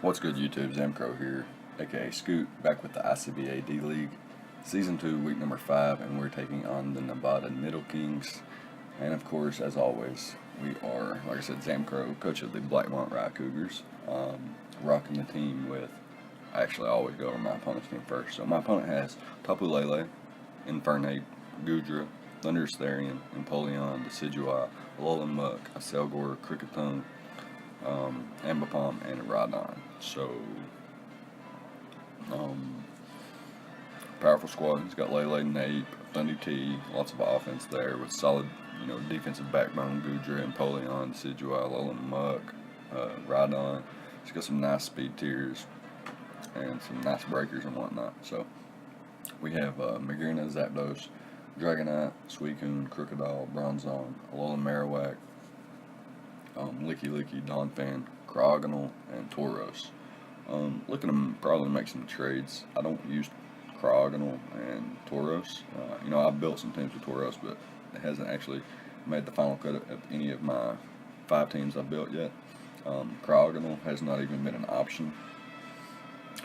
What's good, YouTube? Zamcro here, aka Scoot, back with the ICBA D League, Season 2, Week number 5, and we're taking on the Nevada Nidokings. And of course, as always, we are, like I said, Zamcro, coach of the Blackmont Raikougars, rocking the team with, actually I always go over my opponent's team first. So my opponent has Tapu Lele, Infernape, Gudra, Thunderous Therian, Empoleon, Decidueye, Alolan Muck, Acelgor, Krooked, Ambipom, and Rhydon. So, powerful squad. He's got Lele, Nape, Thundy T, lots of offense there with solid, defensive backbone. Gudra, Empoleon, Decidueye, Alolan Muck, Rhydon. He's got some nice speed tiers and some nice breakers and whatnot. So, we have Magearna, Zapdos, Dragonite, Suicune, Crocodile, Bronzong, Alolan Marowak, Licky, Donphan, Krooked, and Tauros. Looking to probably make some trades. I don't use Krooked and Tauros. I've built some teams with Tauros, but it hasn't actually made the final cut of any of my 5 teams I've built yet. Krooked has not even been an option,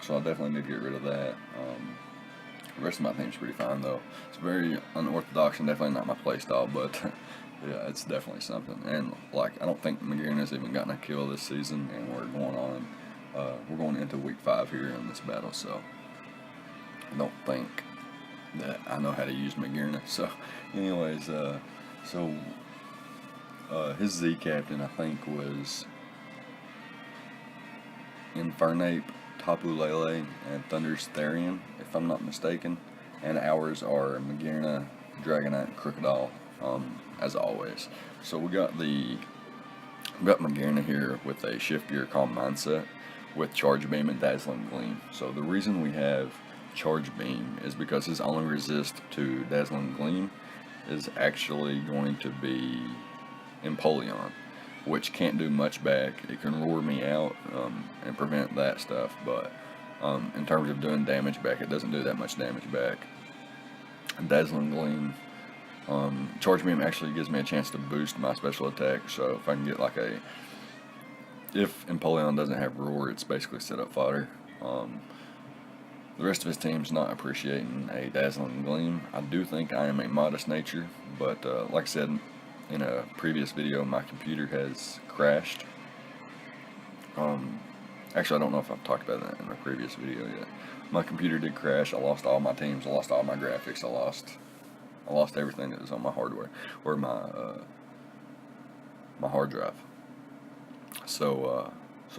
so I definitely need to get rid of that. The rest of my team's pretty fine, though. It's very unorthodox and definitely not my playstyle, but yeah, it's definitely something. And I don't think Magearna's even gotten a kill this season, and we're going into week 5 here in this battle. So I don't think that I know how to use Magearna. So, anyways, his Z captain I think was Infernape, Tapu Lele, and Thunderous Therian, if I'm not mistaken. And ours are Magearna, Dragonite, and Crocodile, as always. So we got Magearna here with a Shift Gear Calm Mindset with Charge Beam and Dazzling Gleam. So the reason we have Charge Beam is because his only resist to Dazzling Gleam is actually going to be Empoleon, which can't do much back. It can roar me out and prevent that stuff, but in terms of doing damage back, it doesn't do that much damage back. Dazzling Gleam, Charge Beam actually gives me a chance to boost my special attack, so if I can get if Empoleon doesn't have roar, it's basically set up fodder. The rest of his team's not appreciating a Dazzling Gleam. I do think I am a modest nature, but like I said in a previous video, my computer has crashed. Actually, I don't know if I've talked about that in a previous video yet. My computer did crash. I lost all my teams. I lost all my graphics. I lost everything that was on my hardware or my hard drive. So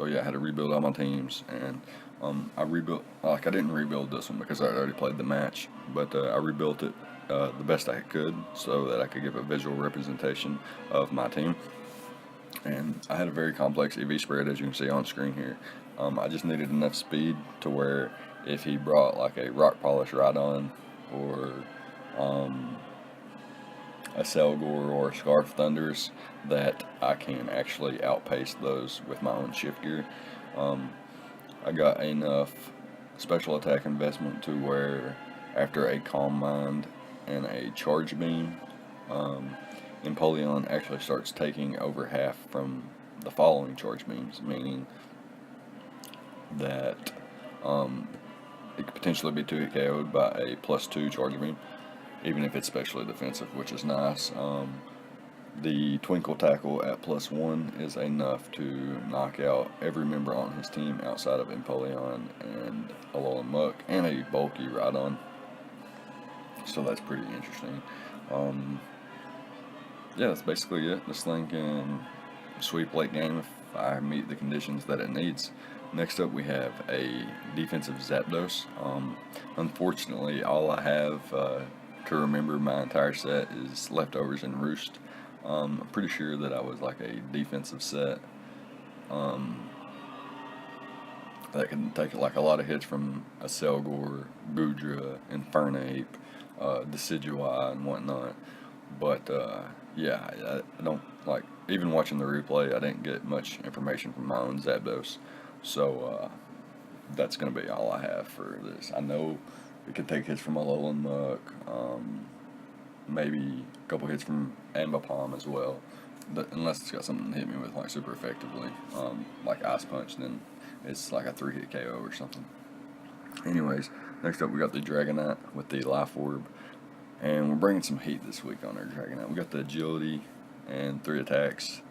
yeah, I had to rebuild all my teams, and I didn't rebuild this one because I already played the match, but I rebuilt it the best I could so that I could give a visual representation of my team. And I had a very complex EV spread, as you can see on screen here. I just needed enough speed to where if he brought a Rock Polish Rhydon or a Acelgor or a Scarf Thunders, that I can actually outpace those with my own shift gear. I got enough special attack investment to where after a Calm Mind and a Charge Beam, Empoleon actually starts taking over half from the following Charge Beams, meaning that it could potentially be 2-hit KO'd by a +2 Charge Beam, even if it's specially defensive, which is nice. The Twinkle Tackle at +1 is enough to knock out every member on his team outside of Empoleon and Alolan Muck and a bulky Rhydon. So that's pretty interesting. Yeah, that's basically it. This thing can sweep late game if I meet the conditions that it needs. Next up, we have a defensive Zapdos. Unfortunately, all I have to remember my entire set is Leftovers and Roost. I'm pretty sure that I was a defensive set that can take a lot of hits from Acelgor, Gudra, Infernape, Decidueye, and whatnot. But yeah, I don't even watching the replay. I didn't get much information from my own Zapdos, so that's gonna be all I have for this. I know it could take hits from Alolan Muck, maybe a couple hits from Ambipom as well, but unless it's got something to hit me with super effectively, like Ice Punch, then it's like a 3-hit KO or something. Anyways, next up we got the Dragonite with the Life Orb, and we're bringing some heat this week on our Dragonite. We got the Agility and 3 attacks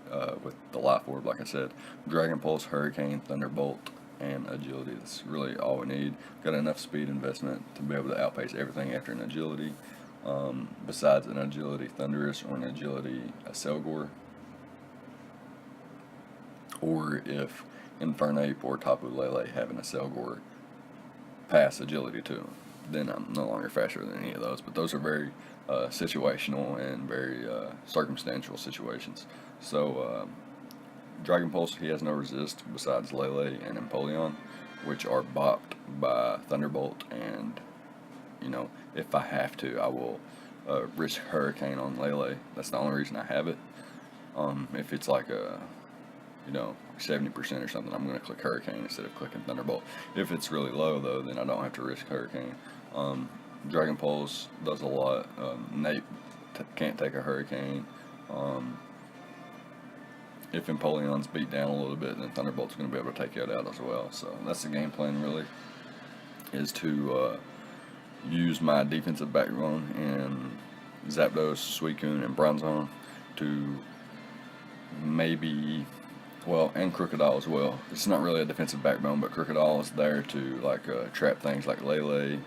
with the Life Orb, like I said. Dragon Pulse, Hurricane, Thunderbolt, and Agility. That's really all we need. Got enough speed investment to be able to outpace everything after an Agility. Besides an Agility Thundurus or an Agility Selgor, or if Infernape or Tapu Lele have an Selgor pass Agility to them, then I'm no longer faster than any of those. But those are very situational and very circumstantial situations. So Dragon Pulse, he has no resist besides Lele and Empoleon, which are bopped by Thunderbolt, and you know, if I have to, I will risk Hurricane on Lele. That's the only reason I have it. If it's like a 70% or something, I'm going to click Hurricane instead of clicking Thunderbolt. If it's really low though, then I don't have to risk Hurricane. Dragon Pulse does a lot. Nape can't take a Hurricane. If Empoleon's beat down a little bit, then Thunderbolt's going to be able to take it out as well. So that's the game plan, really, is to use my defensive backbone in Zapdos, Suicune, and Bronzong to maybe, and Krooked as well. It's not really a defensive backbone, but Krooked is there to trap things like Lele.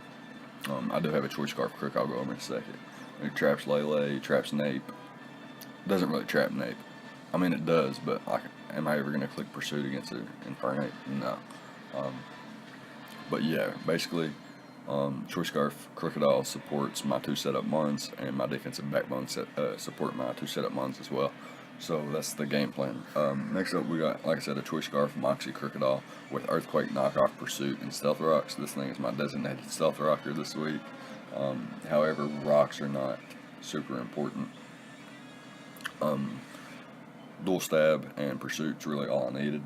I do have a Choice Scarf Crook I'll go over in a second. It traps Lele, traps Nape. Doesn't really trap Nape. I mean, it does, but am I ever going to click Pursuit against an Infernape? No. But yeah, basically, Choice Scarf Krooked supports my 2 setup mons, and my defensive backbone support my 2 setup mons as well. So that's the game plan. Next up, we got, like I said, a Choice Scarf Moxie Krooked with Earthquake, Knockoff, Pursuit, and Stealth Rocks. This thing is my designated Stealth Rocker this week. However, rocks are not super important. Dual Stab and Pursuit's really all I needed.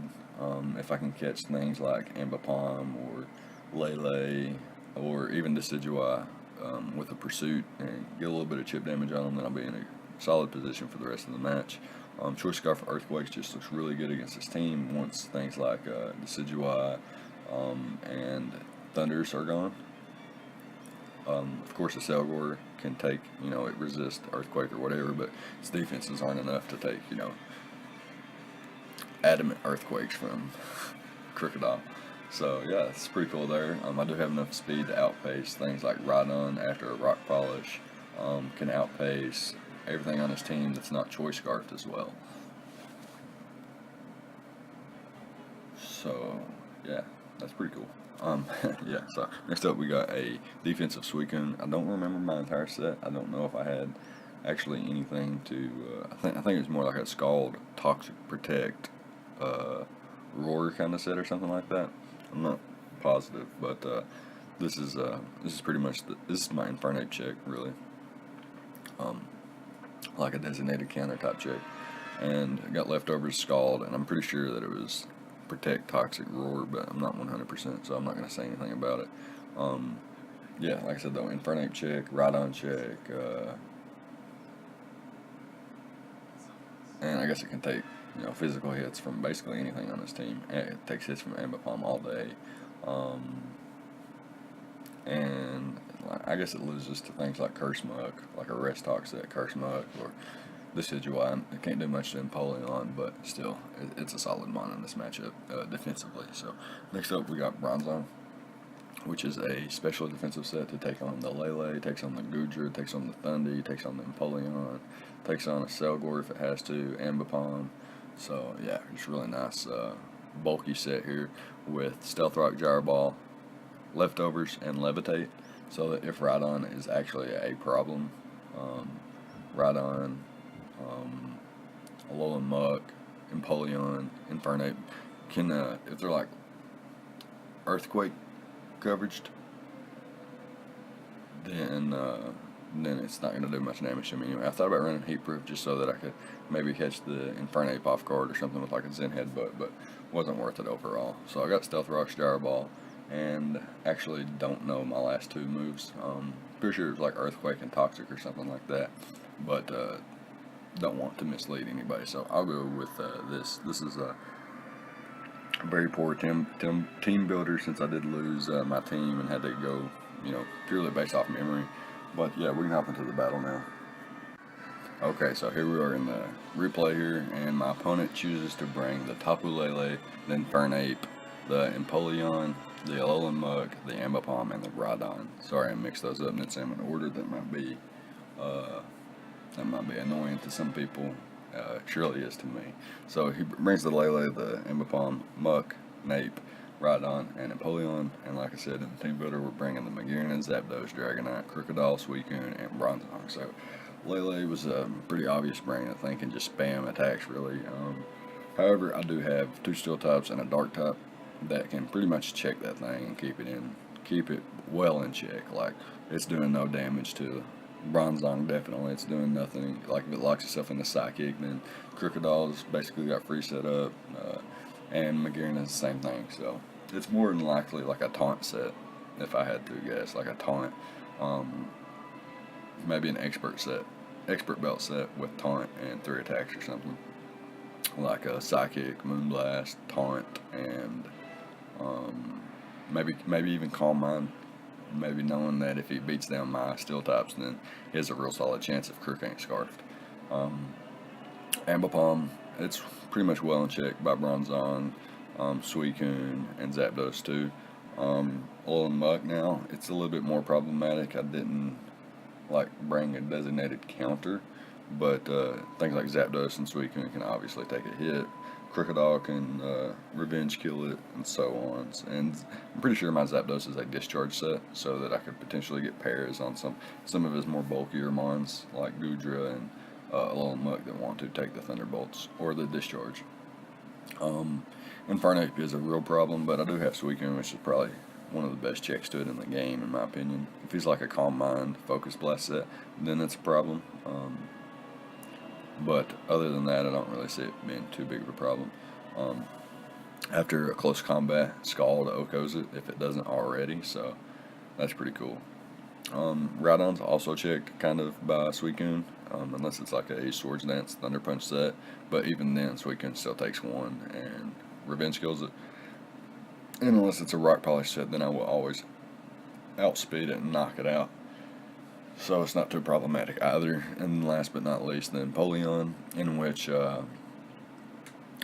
If I can catch things like Ambipom or Lele or even Decidueye with a Pursuit and get a little bit of chip damage on them, then I'll be in a solid position for the rest of the match. Choice Scarf Earthquakes just looks really good against this team once things like Decidueye and Thundurus are gone. Of course, a Selgor can take, it resists Earthquake or whatever, but its defenses aren't enough to take, adamant Earthquakes from Krooked. So yeah, it's pretty cool there. I do have enough speed to outpace things like Rhydon after a Rock Polish, can outpace everything on his team that's not Choice Scarfed as well. So yeah, that's pretty cool. Yeah, so next up we got a defensive Suicune. I don't remember my entire set. I don't know if I had actually anything to, I think it was more like a Scald, Toxic Protect, Roar kind of set or something like that. I'm not positive, but this is pretty much, this is my Infernape check, really. Like a designated counter type check. And I got leftovers Scald, and I'm pretty sure that it was Protect, Toxic, Roar, but I'm not 100%, so I'm not going to say anything about it. Yeah, like I said though, Infernape check, Rhydon check, and I guess it can take, physical hits from basically anything on this team. It takes hits from Ambipom all day. And I guess it loses to things like Curse Mug, like a Rest Talk set, Curse Mug, or Decidueye. It can't do much to Empoleon, but still, it's a solid mon in this matchup defensively. So next up we got Bronzong, which is a special defensive set to take on the Lele, takes on the Goodra, takes on the Thundy, takes on the Empoleon, takes on a Selgor if it has to, Ambipom. So yeah, it's really nice bulky set here with Stealth Rock, Gyro Ball, Leftovers, and Levitate, so that if Rhydon is actually a problem, Rhydon, Alolan Muck, Empoleon, Infernape can, if they're like Earthquake coveraged, then it's not going to do much damage to me anyway. I thought about running Heat Proof just so that I could maybe catch the Infernape off guard or something with like a Zen Headbutt, but wasn't worth it overall. So I got Stealth Rock, Gyro Ball, and actually don't know my last 2 moves. Pretty sure it was like Earthquake and Toxic or something like that, but don't want to mislead anybody, so I'll go with this. This is Very poor team builder, since I did lose my team and had to go, purely based off memory. But yeah, we can hop into the battle now. Okay, so here we are in the replay here, and my opponent chooses to bring the Tapu Lele, the Infernape, the Empoleon, the Alolan Mug, the Ambipom, and the Rhydon. Sorry, I mixed those up and it's in an order that might be annoying to some people. It surely is to me. So he brings the Lele, the Ambipom, Muck, Nape, Rhydon, and Empoleon. And like I said, in the Teambuilder, we're bringing the Magearna, Zapdos, Dragonite, Crocodile, Suicune, and Bronzong. So Lele was a pretty obvious bring, I think, and just spam attacks, really. However, I do have 2 Steel types and a Dark type that can pretty much check that thing and keep it well in check. Like, it's doing no damage to Bronzong, definitely. It's doing nothing. Like, if it locks itself in the Psychic, then Crocodile's basically got free setup, and Magearna's the same thing. So it's more than likely like a taunt set, if I had to guess, like a taunt. Maybe an expert belt set with taunt and 3 attacks or something, like a Psychic, Moonblast, taunt, and maybe even Calm Mind. Maybe knowing that if he beats down my Steel types, then he has a real solid chance if Krooked ain't scarfed. Ambipom, it's pretty much well in check by Bronzong, Suicune, and Zapdos too. Alolan Muck now, it's a little bit more problematic. I didn't bring a designated counter, but things like Zapdos and Suicune can obviously take a hit. Crocodile can revenge kill it, and so on. And I'm pretty sure my Zapdos is a discharge set, so that I could potentially get pairs on some of his more bulkier mons, like Goodra and Alolan Muck, that want to take the Thunderbolts or the discharge. Infernape is a real problem, but I do have Suicune, which is probably one of the best checks to it in the game, in my opinion. If he's like a Calm Mind, Focus Blast set, then it's a problem. But other than that, I don't really see it being too big of a problem. After a close combat, Scald Okos it if it doesn't already, so that's pretty cool. Rhydon's also checked kind of by Suicune, unless it's like a Swords Dance Thunder Punch set, but even then Suicune still takes 1 and revenge kills it. And unless it's a Rock Polish set, then I will always outspeed it and knock it out. So it's not too problematic either. And last but not least, the Empoleon, in which,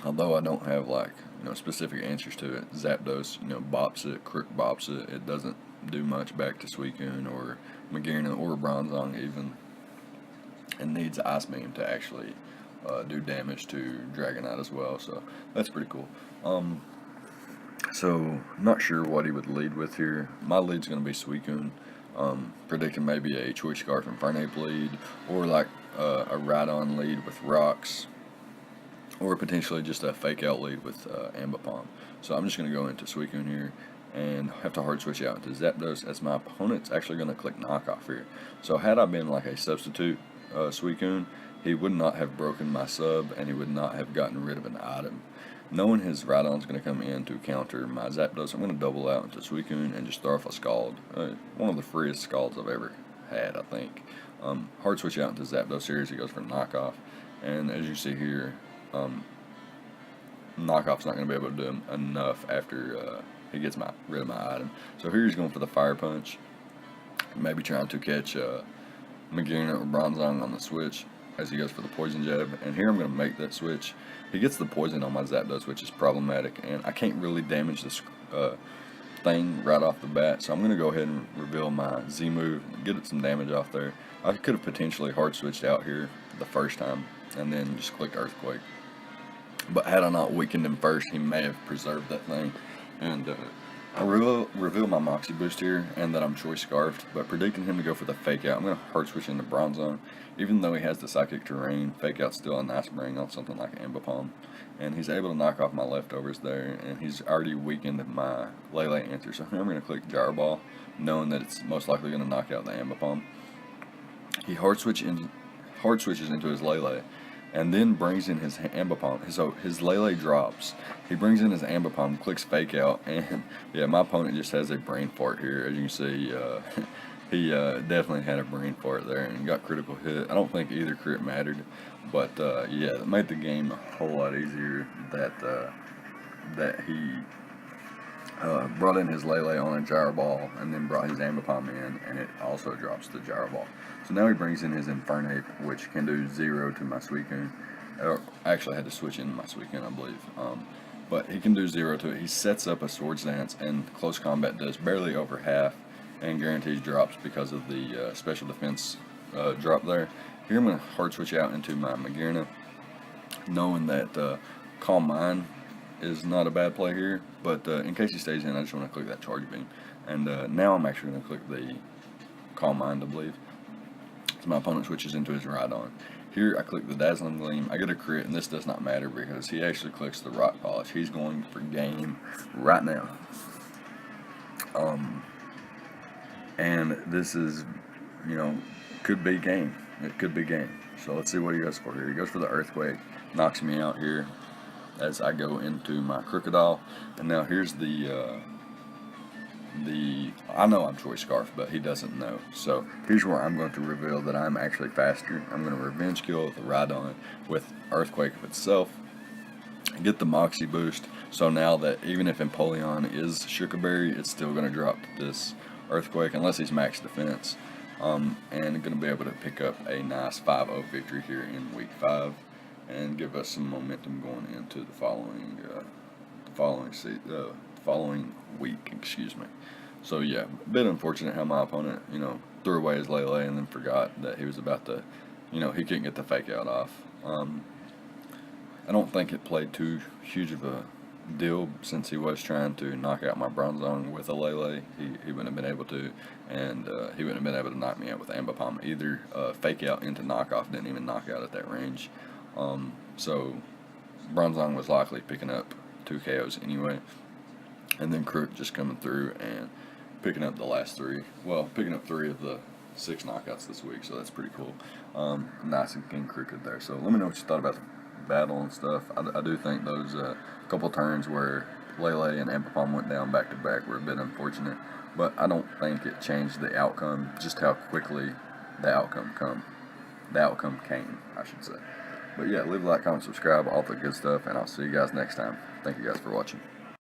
although I don't have specific answers to it, Zapdos, bops it, Krooked bops it. It doesn't do much back to Suicune or Magearna or Bronzong even, and needs Ice Beam to actually do damage to Dragonite as well. So that's pretty cool. So not sure what he would lead with here. My lead's going to be Suicune. Predicting maybe a Choice Scarf Infernape lead, or like a Rhydon lead with Rocks, or potentially just a fake out lead with Ambipom. So I'm just going to go into Suicune here and have to hard switch out into Zapdos, as my opponent's actually going to click knockoff here. So had I been like a substitute Suicune, he would not have broken my sub, and he would not have gotten rid of an item. Knowing his Rhydon's going to come in to counter my Zapdos, I'm going to double out into Suicune and just throw off a Scald. One of the freest Scalds I've ever had, I think. Hard switch out into Zapdos series, he goes for knockoff. And as you see here, knockoff's not going to be able to do enough after he gets rid of my item. So here he's going for the Fire Punch. Maybe trying to catch Magearna or Bronzong on the switch as he goes for the Poison Jab. And here I'm going to make that switch. He gets the poison on my Zapdos, which is problematic, and I can't really damage this thing right off the bat, so I'm going to go ahead and reveal my Z move, get it some damage off there. I could have potentially hard switched out here the first time and then just clicked Earthquake, but had I not weakened him first, he may have preserved that thing. And I reveal my Moxie boost here, and that I'm Choice Scarfed, but predicting him to go for the Fake Out, I'm going to hard switch into Bronzong. Even though he has the Psychic Terrain, Fake Out's still a nice bring on something like Ambipom. And he's able to knock off my leftovers there, and he's already weakened my Lele answer. So I'm going to click Gyro Ball, knowing that it's most likely going to knock out the Ambipom. He hard switches into his Lele, and then brings in his Ambipom. So his Lele drops. He brings in his Ambipom, clicks Fake Out, and yeah, my opponent just has a brain fart here. As you can see, he definitely had a brain fart there and got critical hit. I don't think either crit mattered, but yeah, it made the game a whole lot easier that that he brought in his Lele on a gyro ball and then brought his Ambipom in, and it also drops the gyro ball. So now he brings in his Infernape, which can do 0 to my Suicune. Actually, I had to switch in my Suicune, I believe. But he can do 0 to it. He sets up a Swords Dance, and close combat does barely over half and guarantees drops because of the special defense drop there. Here I'm going to hard switch out into my Magearna, knowing that Calm Mind is not a bad play here, but in case he stays in, I just want to click that Charge Beam. And now I'm actually going to click the Calm Mind, I believe. So my opponent switches into his Rhydon. Here I click the Dazzling Gleam. I get a crit, and this does not matter because he actually clicks the Rock Polish. He's going for game right now. And this is, could be game. It could be game. So let's see what he goes for here. He goes for the Earthquake, knocks me out here as I go into my Krooked. And now here's I know I'm Choice Scarf, but he doesn't know. So here's where I'm going to reveal that I'm actually faster. I'm going to Revenge Kill the Rhydon with Earthquake of itself, get the Moxie boost. So now that even if Empoleon is Sugar Berry, it's still going to drop this Earthquake unless he's max defense. And going to be able to pick up a nice 5-0 victory here in week 5 and give us some momentum going into the following week, excuse me. So yeah, a bit unfortunate how my opponent, threw away his Lele and then forgot that he was about to, he couldn't get the fake out off. I don't think it played too huge of a deal since he was trying to knock out my Bronzong with a Lele. He wouldn't have been able to, and he wouldn't have been able to knock me out with Ambipom either. Fake out into knockoff didn't even knock out at that range. So Bronzong was likely picking up 2 KOs anyway. And then Krooked just coming through and picking up the last 3. Well, picking up 3 of the 6 knockouts this week, so that's pretty cool. Nice and King Krooked there. So let me know what you thought about the battle and stuff. I do think those couple turns where Lele and Ambipom went down back to back were a bit unfortunate, but I don't think it changed the outcome, just how quickly the outcome came, I should say. But yeah, leave a like, comment, subscribe, all the good stuff, and I'll see you guys next time. Thank you guys for watching.